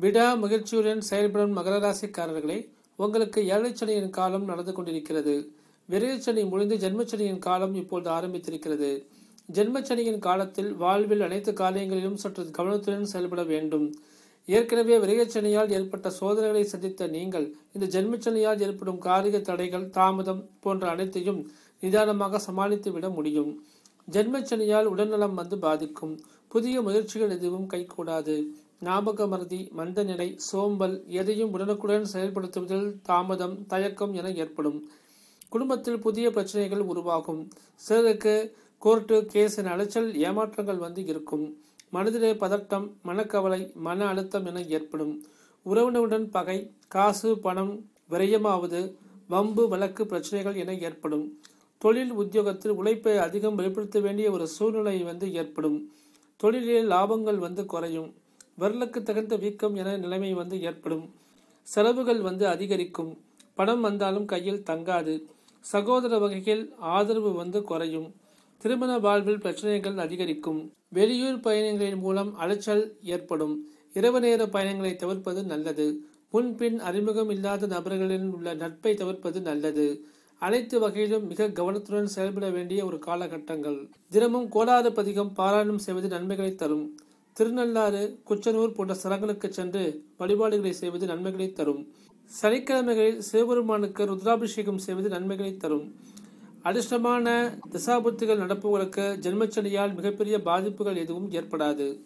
விடா முயற்சியுடன் செயல்படும் மகர ராசிக்காரர்களே, உங்களுக்கு ஏழரைச்சனியின் காலம் நடந்து கொண்டிருக்கிறது. விரயச்சனி முடிந்து ஜென்மச்சனியின் காலம் இப்பொழுது ஆரம்பித்திருக்கிறது. ஜென்மச்சனியின் காலத்தில் வாழ்வில் அனைத்து காரியங்களிலும் சற்று கவனத்துடன் செயல்பட வேண்டும். ஏற்கனவே விரயச்சனியால் ஏற்பட்ட சோதனைகளை சந்தித்த நீங்கள் இந்த ஜென்மச்சனியால் ஏற்படும் காரிய தடைகள், தாமதம் போன்ற அனைத்தையும் நிதானமாக சமாளித்து விட முடியும். ஜென்மச்சனியால் உடல்நலம் பாதிக்கும். புதிய முயற்சிகள் எதுவும் கைகூடாது. ஞாபக மறதி, மந்த நிலை, சோம்பல், எதையும் உடனுக்குடன் செயல்படுத்துவதில் தாமதம், தயக்கம் என ஏற்படும். குடும்பத்தில் புதிய பிரச்சனைகள் உருவாகும். சிலருக்கு கோர்ட்டு, கேஸ் என அலைச்சல், ஏமாற்றங்கள் இருக்கும். மனதிலே பதட்டம், மனக்கவலை, மன அழுத்தம் என ஏற்படும். உறவினருடன் பகை, காசு பணம் விரயமாவது, வம்பு வழக்கு பிரச்சனைகள் என ஏற்படும். தொழில் உத்தியோகத்தில் உழைப்பை அதிகம் வெளிப்படுத்த வேண்டிய ஒரு சூழ்நிலை ஏற்படும். தொழிலில் லாபங்கள் குறையும். வரலுக்கு தகுந்த வீக்கம் என நிலைமை ஏற்படும். செலவுகள் அதிகரிக்கும். பணம் வந்தாலும் கையில் தங்காது. சகோதர வகையில் ஆதரவு குறையும். திருமண வாழ்வில் பிரச்சனைகள் அதிகரிக்கும். வெளியூர் பயணங்களின் மூலம் அலைச்சல் ஏற்படும். இரவு நேர பயணங்களை தவிர்ப்பது நல்லது. முன்பின் அறிமுகம் இல்லாத நபர்களின் உள்ள நட்பை தவிர்ப்பது நல்லது. அனைத்து வகையிலும் மிக கவனத்துடன் செயல்பட வேண்டிய ஒரு காலகட்டங்கள். தினமும் கோளாறு பதிகம் பாராயணம் செய்வது நன்மைகளை தரும். திருநள்ளாறு, குச்சனூர் போன்ற ஸ்தலங்களுக்கு சென்று வழிபாடுகளை செய்வது நன்மைகளை தரும். சனிக்கிழமைகளில் சிவபெருமானுக்கு ருத்ராபிஷேகம் செய்வது நன்மைகளை தரும். அதிர்ஷ்டமான திசாபுத்திகள் நடப்பவர்களுக்கு ஜென்மச்சனியால் மிகப்பெரிய பாதிப்புகள் எதுவும் ஏற்படாது.